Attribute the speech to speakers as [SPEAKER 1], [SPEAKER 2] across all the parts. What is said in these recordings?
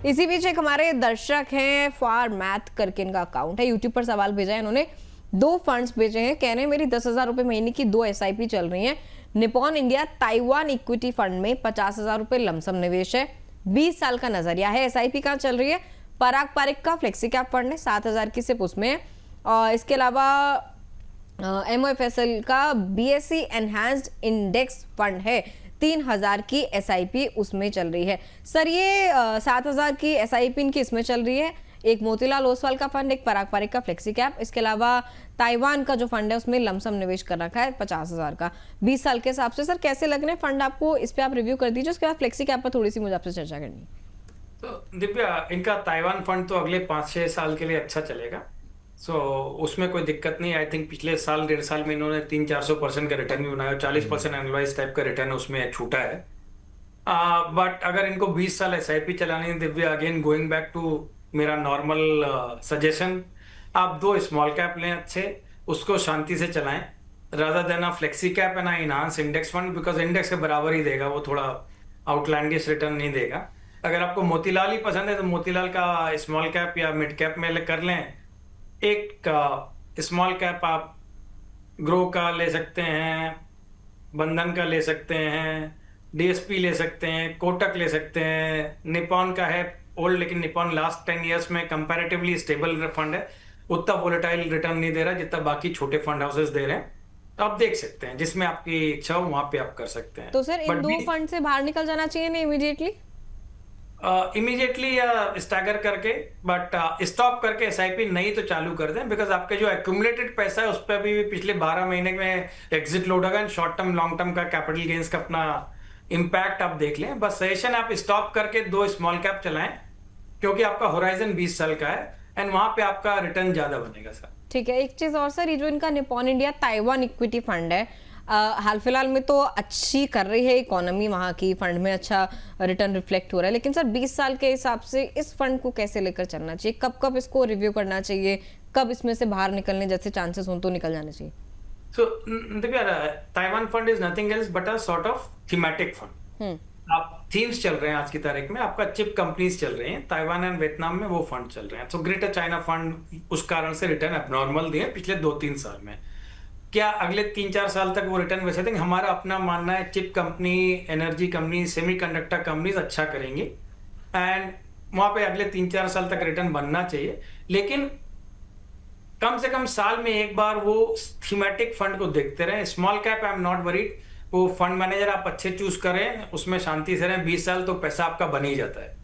[SPEAKER 1] इसी बीच एक हमारे दर्शक हैं, फॉर मैथ करके इनका अकाउंट है, यूट्यूब पर सवाल भेजा है इन्होंने। 2 फंड्स भेजे हैं, कह रहे हैं मेरी 10,000 रुपए महीने की 2 SIP चल रही हैं। Nippon India Taiwan equity fund में 50,000 रुपए लमसम निवेश है, 20 साल का नजरिया है। SIP कहाँ चल रही है? पराग पारिक का फ्लेक्सी कैप फंड है, 7,000 की सिर्फ उसमें है। और इसके अलावा MOFSL का BSE एनहांस्ड इंडेक्स फंड है, 3,000 की SIP उसमें चल रही है। सर ये 7,000 की SIP इनकी इसमें चल रही है, एक मोतीलाल ओसवाल का फंड, एक पराग पारिक का फ्लेक्सी कैप, इसके अलावा ताइवान का जो फंड है उसमें लमसम निवेश कर रखा है 50,000 का 20 साल के हिसाब से। सर कैसे लग रहे हैं फंड आपको? इस पे आप रिव्यू कर दीजिए, उसके बाद फ्लेक्सी कैप पर थोड़ी सी मुझे आपसे चर्चा करनी है।
[SPEAKER 2] तो दिव्या, इनका ताइवान फंड तो अगले 5-6 साल के लिए अच्छा चलेगा। उसमें कोई दिक्कत नहीं। आई थिंक पिछले साल 1.5 साल में इन्होंने 300-400% का रिटर्न भी बनाया, 40% एनुअलाइज टाइप का रिटर्न उसमें छूटा है। बट अगर इनको 20 साल SIP चलानी है Divya, again going back to मेरा नॉर्मल सजेशन, आप 2 स्मॉल कैप लें अच्छे, उसको शांति से चलाएं, rather than a flexi cap and enhance index fund, because index के बराबर ही देगा, वो थोड़ा आउटलैंडिश रिटर्न नहीं देगा। अगर आपको मोतीलाल ही पसंद है तो मोतीलाल का स्मॉल कैप या मिड कैप में कर लें। एक स्मॉल कैप आप ग्रो का ले सकते हैं, बंधन का ले सकते हैं, DSP ले सकते हैं, कोटक ले सकते हैं। निपॉन का है ओल्ड, लेकिन निपॉन लास्ट 10 इयर्स में कंपैरेटिवली स्टेबल फंड है, उतना वोलेटाइल रिटर्न नहीं दे रहा जितना बाकी छोटे फंड हाउसेस दे रहे हैं। तो आप देख सकते हैं, जिसमें आपकी इच्छा हो वहां पे आप कर सकते हैं।
[SPEAKER 1] तो सर इन 2 फंड से बाहर निकल जाना चाहिए ना इमीडिएटली?
[SPEAKER 2] इमीडिएटली या स्टैगर करके, बट स्टॉप करके SIP नहीं तो चालू कर दें, बिकॉज आपके जो एक्यूमुलेटेड पैसा है उस पर भी पिछले 12 महीने में एग्जिट लोड होगा, शॉर्ट टर्म लॉन्ग टर्म का कैपिटल गेन्स का अपना इम्पैक्ट आप देख लें। बस सजेशन आप स्टॉप करके 2 स्मॉल कैप चलाएं, क्योंकि आपका होराइजन 20 साल का है एंड वहां पे आपका रिटर्न ज्यादा बनेगा सर।
[SPEAKER 1] ठीक है, एक चीज और सर, ये जो इनका Nippon India Taiwan equity fund है, हाल फिलहाल में तो अच्छी कर रही है इकोनॉमी, वहां की फंड में अच्छा रिटर्न रिफ्लेक्ट हो रहा है, लेकिन सर 20 साल के हिसाब से इस फंड को कैसे लेकर चलना चाहिए? कब कब इसको रिव्यू करना चाहिए? कब इसमें से बाहर निकलने जैसे चांसेस हो तो निकल जाना चाहिए?
[SPEAKER 2] सो देखिए, Taiwan fund is nothing else but a sort of thematic fund. आप थीम्स चल रहे हैं आज की तारीख में, आपका चिप कंपनीज चल रही हैं, ताइवान एंड वियतनाम में वो फंड चल रहे हैं। तो ग्रेटर चाइना फंड उस कारण से रिटर्न एबनॉर्मल दिए पिछले 2-3 साल में। क्या अगले 3-4 साल तक वो रिटर्न वैसे देंगे? हमारा अपना मानना है chip company, energy company, semiconductor companies अच्छा करेंगी एंड वहां पे अगले 3-4 साल तक रिटर्न बनना चाहिए। लेकिन कम से कम साल में एक बार वो थीमेटिक फंड को देखते रहे। Small cap I am not worried, वो फंड मैनेजर आप अच्छे चूज करें, उसमें शांति से रहें, 20 साल तो पैसा आपका बन ही जाता है।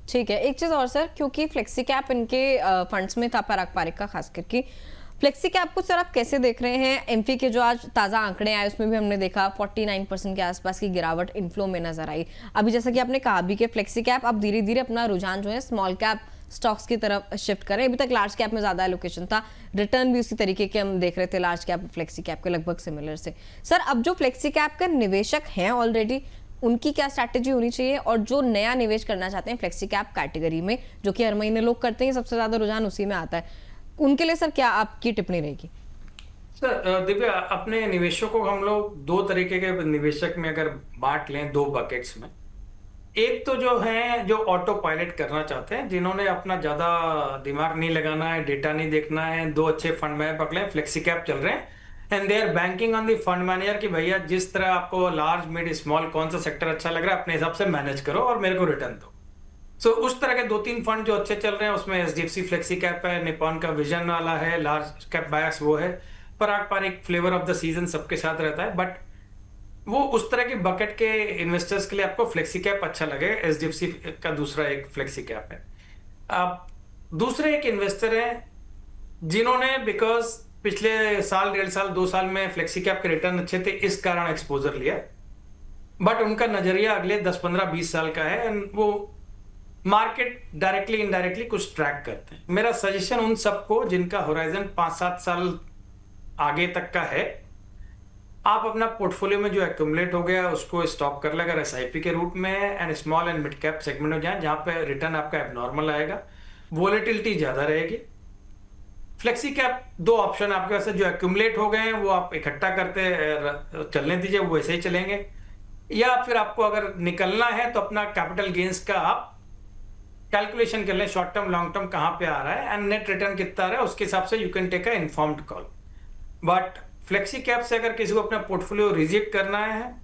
[SPEAKER 1] ठीक है, एक चीज और सर, क्योंकि फ्लेक्सी कैप इनके फंड्स में था पराग पारिक का खास करके, फ्लेक्सी कैप को सर आप कैसे देख रहे हैं? एमपी के जो आज ताजा आंकड़े आए उसमें भी हमने देखा 49% के आसपास की गिरावट इनफ्लो में नजर आई। अभी जैसा कि आपने कहा भी कि फ्लेक्सी कैप अब धीरे धीरे अपना रुझान जो है स्मॉल कैप स्टॉक्स की तरफ शिफ्ट करें। अभी तक लार्ज कैप में ज्यादा एलोकेशन था, रिटर्न भी उसी तरीके के हम देख रहे थे लार्ज कैप फ्लेक्सी कैप के लगभग सिमिलर से। सर अब जो फ्लेक्सी कैप के निवेशक हैं ऑलरेडी, उनकी क्या स्ट्रैटेजी होनी चाहिए? और जो नया निवेश करना चाहते हैं फ्लेक्सी कैप कैटेगरी में, जो कि हर महीने लोग करते हैं, सबसे ज्यादा रुझान उसी में आता है, उनके लिए सर क्या आपकी टिप्पणी रहेगी?
[SPEAKER 2] सर दिव्या, अपने निवेशों को हम लोग 2 तरीके के निवेशक में अगर बांट लें, 2 बकेट्स में। एक तो जो है जो ऑटो पायलट करना चाहते हैं, जिन्होंने अपना ज्यादा दिमाग नहीं लगाना है, डेटा नहीं देखना है, 2 अच्छे फंड मैनेजर पकड़े, फ्लेक्सी कैप चल रहे हैं and they are banking on the fund manager कि भैया जिस तरह आपको लार्ज मिड स्मॉल कौन सा सेक्टर अच्छा लग रहा है अपने हिसाब से मैनेज करो और मेरे को रिटर्न दो। सो उस तरह के 2-3 फंड जो अच्छे चल रहे हैं, उसमें SDFC फ्लेक्सी कैप है, निपॉन का विजन वाला है, लार्ज कैप बायस वो है, Parag Parikh flavour of the season सबके साथ रहता है। बट वो उस तरह के बकेट के इन्वेस्टर्स के लिए आपको फ्लेक्सी कैप अच्छा लगे। SDFC का दूसरा एक फ्लेक्सी कैप है। अब दूसरे एक इन्वेस्टर हैं जिन्होंने बिकॉज पिछले साल 1.5 साल 2 साल में फ्लेक्सी कैप के रिटर्न अच्छे थे, इस कारण एक्सपोजर लिया, बट उनका नजरिया अगले 10-15-20 साल का है एंड वो मार्केट डायरेक्टली इनडायरेक्टली कुछ ट्रैक करते हैं। मेरा सजेशन उन सबको जिनका होराइजन 5-7 साल आगे तक का है, आप अपना पोर्टफोलियो में जो एक्यूमुलेट हो गया उसको स्टॉप कर ले अगर SIP के रूट में है and small and mid cap segment में जाए, जहां पे रिटर्न आपका एबनॉर्मल आएगा, वोलेटिलिटी ज्यादा रहेगी। फ्लेक्सी कैप 2 ऑप्शन आपके पास है, जो एक्यूमुलेट हो गए हैं वो आप इकट्ठा करते चलने दीजिए, वो वैसे ही चलेंगे, या फिर आपको अगर निकलना है तो अपना कैपिटल गेन्स का आप कैलकुलेशन कर लें शॉर्ट टर्म लॉन्ग टर्म कहाँ पे आ रहा है एंड नेट रिटर्न कितना आ रहा है, उसके हिसाब से you can take a informed call. But flexi cap से अगर किसी को अपना पोर्टफोलियो रिजेक्ट करना है,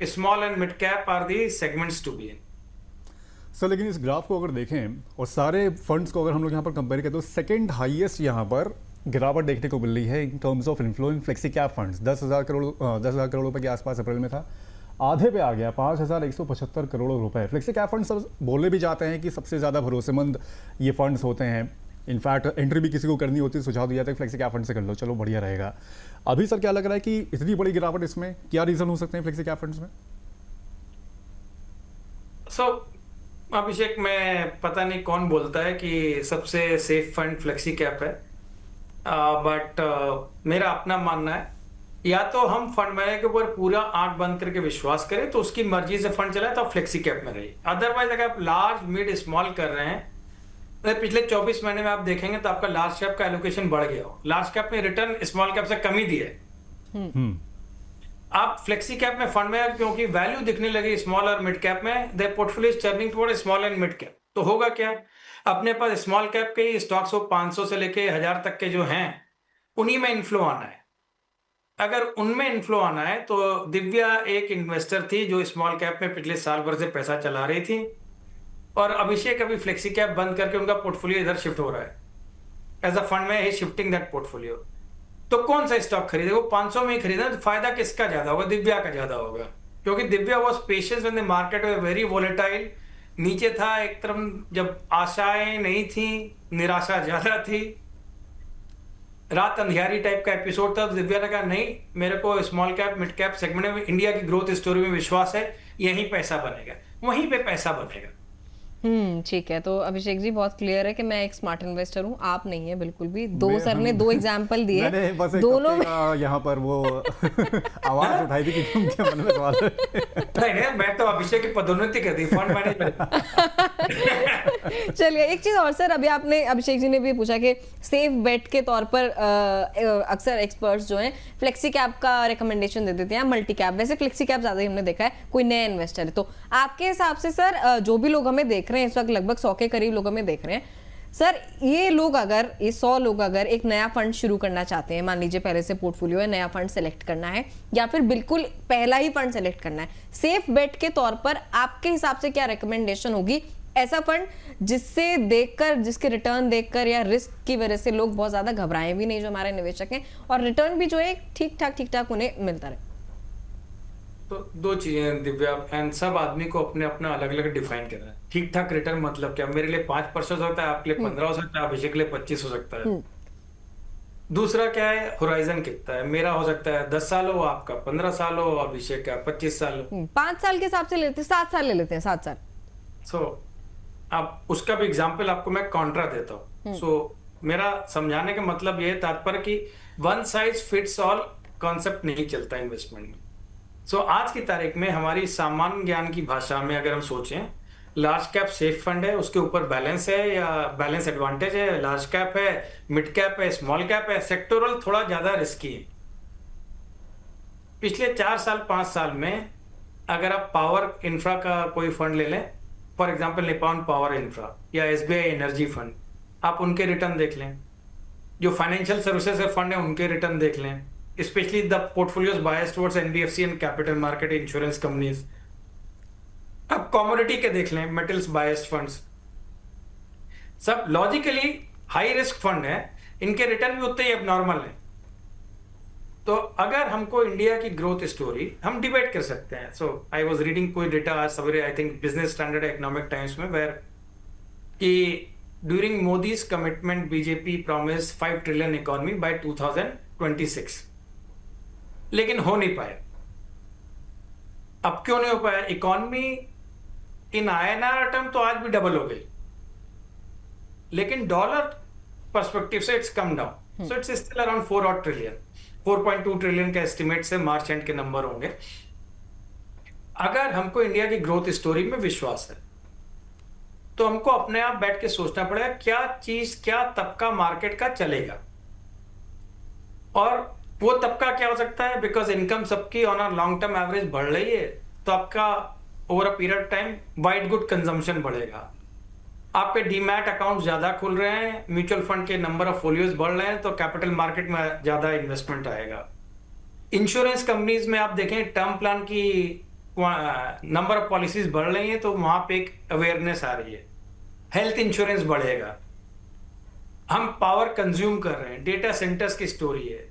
[SPEAKER 2] small and mid cap are the segments to be in.
[SPEAKER 3] Sir लेकिन इस ग्राफ को अगर देखें और सारे फंड्स को अगर हम लोग यहाँ पर कंपेयर करें तो सेकंड हाईएस्ट यहाँ पर गिरावट देखने को मिल रही है in terms of inflow in flexi cap funds. 10,000 crore रुपए के आसपास अप्रैल में था, आधे पे आ गया 5,175 करोड़ रुपए। फ्लेक्सी कैप फंड सब बोले भी जाते हैं कि सबसे ज़्यादा भरोसेमंद ये फंड्स होते हैं। इनफैक्ट एंट्री भी किसी को करनी होती है सुझाव दिया जाता है फ्लेक्सी कैप फंड से कर लो, चलो बढ़िया रहेगा। अभी सर क्या लग रहा है कि इतनी बड़ी गिरावट इसमें क्या रीज़न हो सकते हैं फ्लेक्सी कैप फंड्स में?
[SPEAKER 2] सो अभिषेक, मैं पता नहीं कौन बोलता है कि सबसे सेफ फंड फ्लेक्सी कैप है, बट मेरा अपना मानना है या तो हम फंड मैनेजर के ऊपर पूरा आंख बंद करके विश्वास करें तो उसकी मर्जी से फंड चलाए तो आप फ्लेक्सी कैप में रहिए। अदरवाइज अगर आप लार्ज मिड स्मॉल कर रहे हैं तो पिछले 24 महीने में आप देखेंगे तो आपका लार्ज कैप का एलोकेशन बढ़ गया हो, लार्ज कैप में रिटर्न स्मॉल कैप से कम ही दिया है। आप फ्लेक्सी कैप में फंड में क्योंकि वैल्यू दिखने लगी स्मॉल और मिड कैप में, their portfolio is turning toward small and mid cap, तो होगा क्या, अपने पास स्मॉल कैप के स्टॉक्स हो 500 से लेके 1000 तक के जो हैं उन्हीं में इन्फ्लो आना है। अगर उनमें इन्फ्लो आना है तो दिव्या एक इन्वेस्टर थी जो स्मॉल कैप में पिछले साल भर से पैसा चला रही थी, और अभिषेक अभी फ्लेक्सी कैप बंद करके उनका पोर्टफोलियो इधर शिफ्ट हो रहा है, एज अ फंड में ही शिफ्टिंग दैट पोर्टफोलियो। तो कौन सा स्टॉक खरीदे, वो 500 में ही खरीदा तो फायदा किसका ज्यादा होगा, दिव्या का ज्यादा होगा, क्योंकि Divya was patience when the market was very volatile, नीचे था एक तरफ जब आशाएं नहीं थी, निराशा ज्यादा थी, रात अंधियारी टाइप का एपिसोड था, तो दिव्या ने कहा नहीं, मेरे को small cap mid cap segment में इंडिया की ग्रोथ स्टोरी में विश्वास है, यहीं पैसा बनेगा, वहीं पे पैसा बनेगा।
[SPEAKER 1] ठीक है। तो अभिषेक जी बहुत क्लियर है कि मैं एक स्मार्ट इन्वेस्टर हूँ, आप नहीं है बिल्कुल भी। सर ने 2 एग्जांपल दिए, दोनों में
[SPEAKER 3] यहाँ पर वो आवाज उठाई थी कि उनके मन में सवाल
[SPEAKER 2] नहीं, मैं तो अभिषेक की पदोन्नति कर दी फंड मैनेजमेंट।
[SPEAKER 1] चलिए एक चीज और सर, अभी आपने अभिषेक जी ने भी पूछा कि सेफ बेट के तौर पर अक्सर एक्सपर्ट्स जो हैं फ्लेक्सी कैप का रिकमेंडेशन दे देते हैं, मल्टी कैप। वैसे फ्लेक्सी कैप ज्यादा ही हमने देखा है, कोई नया इन्वेस्टर है तो आपके हिसाब से सर जो भी लोग हमें देख रहे हैं इस वक्त, लगभग 100 के करीब लोग हमें देख रहे हैं सर, ये 100 लोग अगर एक नया फंड शुरू करना चाहते हैं, मान लीजिए पहले से पोर्टफोलियो है, नया फंड सेलेक्ट करना है या फिर बिल्कुल पहला ही फंड सेलेक्ट करना है, सेफ बेट के तौर पर आपके हिसाब से क्या रिकमेंडेशन होगी? ऐसा फंड जिससे देखकर, जिसके रिटर्न देखकर या रिस्क की वजह से लोग बहुत ज्यादा घबराएं भी नहीं, जो हमारे निवेशक हैं, और रिटर्न भी जो है ठीक ठाक उन्हें मिलता रहे।
[SPEAKER 2] तो 2 चीजें दिव्या, एंड सब आदमी को अपने अपना अलग अलग डिफाइन करना है। ठीक ठाक रिटर्न मतलब क्या, मेरे लिए 5% हो सकता है, आपके लिए 15 हो सकता है, अभिषेक के लिए 25 हो सकता है। दूसरा क्या है, होराइजन कितना है, मेरा हो सकता है 10 साल हो, आपका 15 साल हो, अभिषेक का 25 साल हो।
[SPEAKER 1] 5 साल के हिसाब से लेते हैं, 7 साल ले लेते हैं, 7 साल।
[SPEAKER 2] सो अब उसका भी एग्जाम्पल आपको मैं कॉन्ट्रा देता हूँ। सो मेरा समझाने का मतलब ये तात्पर्य कि one size fits all concept नहीं चलता इन्वेस्टमेंट में। सो आज की तारीख में हमारी सामान्य ज्ञान की भाषा में अगर हम सोचें, लार्ज कैप सेफ फंड है, उसके ऊपर बैलेंस है या बैलेंस एडवांटेज है, लार्ज कैप है, मिड कैप है, स्मॉल कैप है, सेक्टोरल थोड़ा ज्यादा रिस्की है। पिछले 4 साल 5 साल में अगर आप पावर इंफ्रा का कोई फंड ले लें, for example Nippon power infra या SBI एनर्जी फंड, आप उनके रिटर्न देख लें, जो फाइनेंशियल सर्विसेज के फंड है उनके रिटर्न देख लें, especially the portfolios biased towards NBFC and capital market insurance companies. अब कॉमोडिटी के देख लें, मेटल्स बायस्ड फंड्स, सब लॉजिकली हाई रिस्क फंड है, इनके रिटर्न भी उतने ही अब नॉर्मल है। तो अगर हमको इंडिया की ग्रोथ स्टोरी, हम डिबेट कर सकते हैं। सो आई वाज रीडिंग कोई डेटा आज सवेरे, I think business standard economic times में, वेयर कि during Modi's commitment BJP promise 5 trillion economy bye 2026, लेकिन हो नहीं पाया। अब क्यों नहीं हो पाया? इकोनॉमी इन INR टर्म तो आज भी डबल हो गई, लेकिन डॉलर पर्सपेक्टिव से it's come down, so it's still around 4 trillion, 4.2 trillion का एस्टिमेट से मार्च एंड के नंबर होंगे। अगर हमको इंडिया की ग्रोथ स्टोरी में विश्वास है तो हमको अपने आप बैठ के सोचना पड़ेगा क्या चीज, क्या तबका मार्केट का चलेगा, और वो तबका क्या हो सकता है, बिकॉज इनकम सबकी on a long term average बढ़ रही है, तो आपका over a period time white good consumption बढ़ेगा। आपके डीमैट अकाउंट ज्यादा खुल रहे हैं, म्यूचुअल फंड के नंबर ऑफ फोलियोज बढ़ रहे हैं, तो कैपिटल मार्केट में ज्यादा इन्वेस्टमेंट आएगा। इंश्योरेंस कंपनीज में आप देखें टर्म प्लान की नंबर ऑफ पॉलिसीज बढ़ रही हैं, तो वहां पे एक अवेयरनेस आ रही है। हेल्थ इंश्योरेंस बढ़ेगा। हम पावर कंज्यूम कर रहे हैं, डेटा सेंटर्स की स्टोरी है।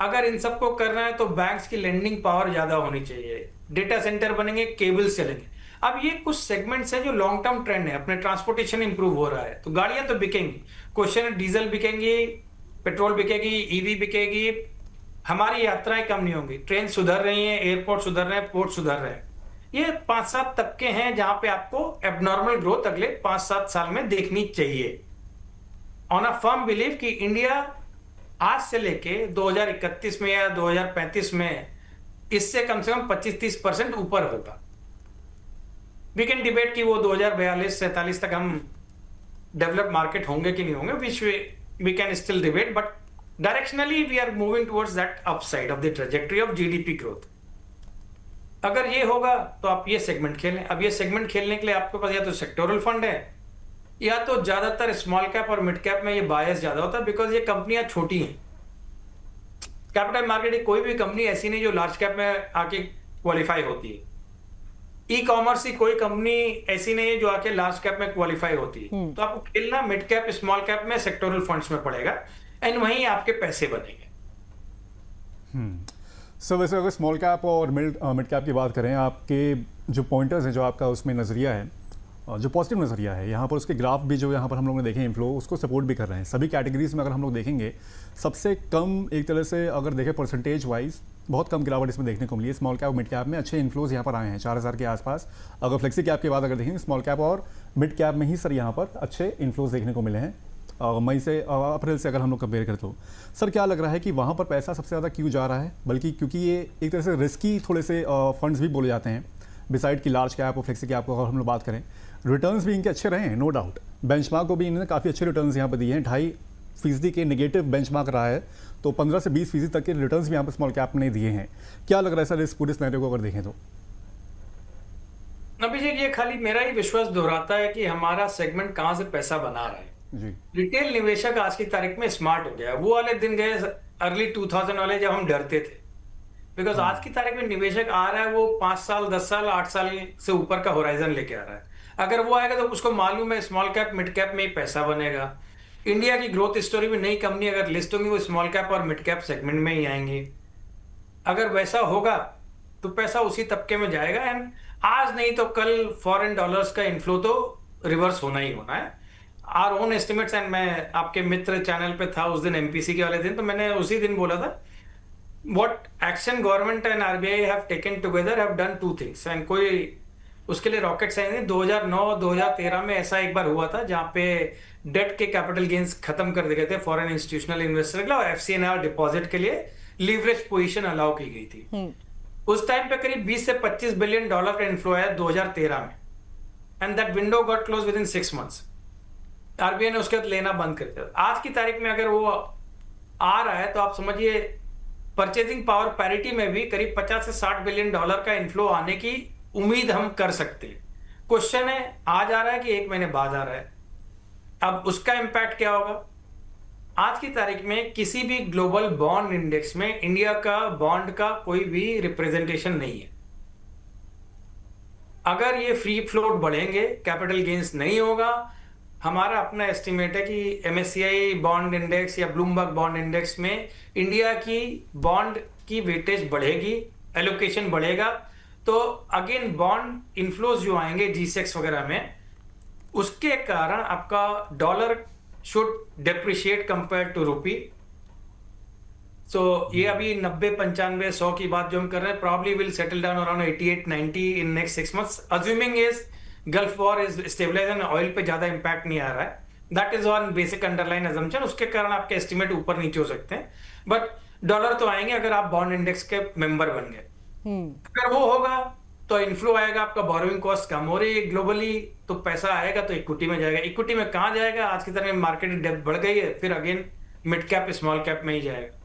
[SPEAKER 2] अगर इन सबको करना है तो बैंक्स की लेंडिंग पावर ज्यादा होनी चाहिए, डेटा सेंटर बनेंगे, केबल्स चलेंगे। अब ये कुछ सेगमेंट्स हैं जो लॉन्ग टर्म ट्रेंड है, अपने ट्रांसपोर्टेशन इंप्रूव हो रहा है तो गाड़ियां तो बिकेंगी। क्वेश्चन है डीजल बिकेंगी, पेट्रोल बिकेगी, ईवी बिकेगी, हमारी यात्राएं कम नहीं होंगी, ट्रेन सुधर रही हैं, एयरपोर्ट सुधर रहे हैं, पोर्ट सुधर रहे हैं। ये 5-7 तबके हैं जहां पे आपको एबनॉर्मल ग्रोथ अगले 5-7 साल में देखनी चाहिए। ऑन अ फर्म बिलीव कि इंडिया आज से लेके 2031 में या 2035 में इससे कम से कम 25-30% ऊपर होगा। वी कैन डिबेट कि वो 2042-47 तक हम डेवलप मार्केट होंगे कि नहीं होंगे, which we can still debate, but directionally we are moving towards that upside of the trajectory of GDP growth. अगर ये होगा तो आप ये सेगमेंट खेलें। अब ये सेगमेंट खेलने के लिए आपके पास या तो सेक्टोरल फंड है, या तो ज्यादातर स्मॉल कैप और मिड कैप में ये बायस ज्यादा होता है, बिकॉज ये कंपनियां छोटी हैं। कैपिटल मार्केट की कोई भी कंपनी ऐसी नहीं जो लार्ज कैप में आके क्वालिफाई होती है। ई कॉमर्स की कोई कंपनी ऐसी नहीं है जो आके लार्ज कैप में क्वालिफाई होती है। तो आपको खेलना मिड कैप, स्मॉल कैप में, सेक्टोरल फंड्स में पड़ेगा, एंड वहीं आपके पैसे बनेंगे।
[SPEAKER 3] सो वैसे अगर स्मॉल कैप और मिड कैप की बात करें, आपके जो पॉइंटर्स हैं, जो आपका उसमें नज़रिया है, जो पॉजिटिव नज़रिया है, यहाँ पर उसके ग्राफ भी जो यहाँ पर हम लोगों ने देखे इनफ्लो, उसको सपोर्ट भी कर रहे हैं। सभी कैटेगरीज में अगर हम लोग देखेंगे, सबसे कम एक तरह से अगर देखें परसेंटेज वाइज, बहुत कम गिरावट इसमें देखने को मिली है। स्मॉल कैप और मिड कैप में अच्छे इन्फ्लोज यहाँ पर आए हैं, 4000 के आसपास। अगर फ्लेक्सी कैप की बात अगर देखेंगे, स्मॉल कैप और मिड कैप में ही सर यहाँ पर अच्छे इन्फ्लोज देखने को मिले हैं मई से अप्रैल से अगर हम लोग कंपेयर करें तो। सर क्या लग रहा है कि वहाँ पर पैसा सबसे ज़्यादा क्यों जा रहा है? बल्कि क्योंकि ये एक तरह से रिस्की थोड़े से फंड्स भी बोले जाते हैं, बिसाइड की लार्ज कैप और फ्लेक्सी कैप को अगर हम लोग बात करें, रिटर्न्स भी इनके अच्छे रहे हैं, नो डाउट। बेंचमार्क को भी इन्होंने काफ़ी अच्छे रिटर्न्स यहाँ पर दिए हैं, 2.5% के नेगेटिव बेंचमार्क रहा है, तो 15 से 20% तक के रिटर्न्स भी यहाँ पर स्मॉल कैप ने दिए हैं। क्या लग रहा है सर इस पूरे सिनेरियो को अगर देखें तो?
[SPEAKER 2] अभिषेक, ये खाली मेरा ही विश्वास दोहराता है कि हमारा सेगमेंट कहाँ से पैसा बना रहा है।
[SPEAKER 3] जी,
[SPEAKER 2] रिटेल निवेशक आज की तारीख में स्मार्ट हो गया है। वो वाले दिन गए अर्ली 2000 वाले जब हम डरते थे, बिकॉज आज की तारीख में निवेशक आ रहा है, वो 5 साल, 10 साल, 8 साल से ऊपर का होराइजन लेके आ रहा है। अगर वो आएगा तो उसको मालूम है स्मॉल कैप मिड कैप में ही पैसा बनेगा। इंडिया की ग्रोथ स्टोरी में नई कंपनी अगर लिस्ट होंगी, वो स्मॉल कैप और मिड कैप सेगमेंट में ही आएंगी। अगर वैसा होगा तो पैसा उसी तबके में जाएगा, एंड आज नहीं तो कल फॉरेन डॉलर्स का इन्फ्लो तो रिवर्स होना ही होना है। आर ओन एस्टिमेट्स, एंड मैं आपके मित्र चैनल पे था उस दिन एमपीसी के वाले दिन, तो मैंने उसी दिन बोला था what action government and RBI have taken together have done two things, and कोई उसके लिए रॉकेट साइंस नहीं। 2009-2013 में ऐसा एक बार हुआ था जहां पे डेट के कैपिटल गेन्स खत्म कर दिए गए थे फॉरेन इंस्टीट्यूशनल इन्वेस्टर के लिए, और FCNR डिपॉजिट के लिए लीवरेज पोजीशन अलाउ की गई थी। उस टाइम पे करीब 20 से 25 बिलियन डॉलर का इन्फ्लो आया 2013 में, and that window got close with in 6 months। RBI ने उसके बाद लेना बंद कर दिया। आज की तारीख में अगर वो आ रहा है तो आप समझिए परचेजिंग पावर पैरिटी में भी करीब 50 से 60 बिलियन डॉलर का इन्फ्लो आने की उम्मीद हम कर सकते हैं। क्वेश्चन है आज आ रहा है कि 1 महीने बाद आ रहा है, अब उसका इंपैक्ट क्या होगा? आज की तारीख में किसी भी ग्लोबल बॉन्ड इंडेक्स में इंडिया का बॉन्ड का कोई भी रिप्रेजेंटेशन नहीं है। अगर ये फ्री फ्लोट बढ़ेंगे, कैपिटल गेन्स नहीं होगा, हमारा अपना एस्टिमेट है कि MSCI बॉन्ड इंडेक्स या ब्लूमबर्ग बॉन्ड इंडेक्स में इंडिया की बॉन्ड की वेटेज बढ़ेगी, एलोकेशन बढ़ेगा, तो अगेन बॉन्ड इन्फ्लोज जो आएंगे G-SEX वगैरह में, उसके कारण आपका dollar should depreciate compare to rupee. So ये अभी 90-95-100 की बात जो हम कर रहे हैं, probably will settle down around 88-90 in next 6 months, assuming is Gulf war is stabilise and oil पे ज्यादा इंपैक्ट नहीं आ रहा है। That is one basic underline assumption. उसके कारण आपके एस्टिमेट ऊपर नीचे हो सकते हैं, बट डॉलर तो आएंगे अगर आप बॉन्ड इंडेक्स के मेंबर बन गए। अगर वो होगा तो इन्फ्लो आएगा, आपका बोरोइंग कॉस्ट कम हो रही है ग्लोबली, तो पैसा आएगा तो इक्विटी में जाएगा। इक्विटी में कहाँ जाएगा? आज की तरह मार्केट डेप्थ बढ़ गई है, फिर again mid cap small cap में ही जाएगा।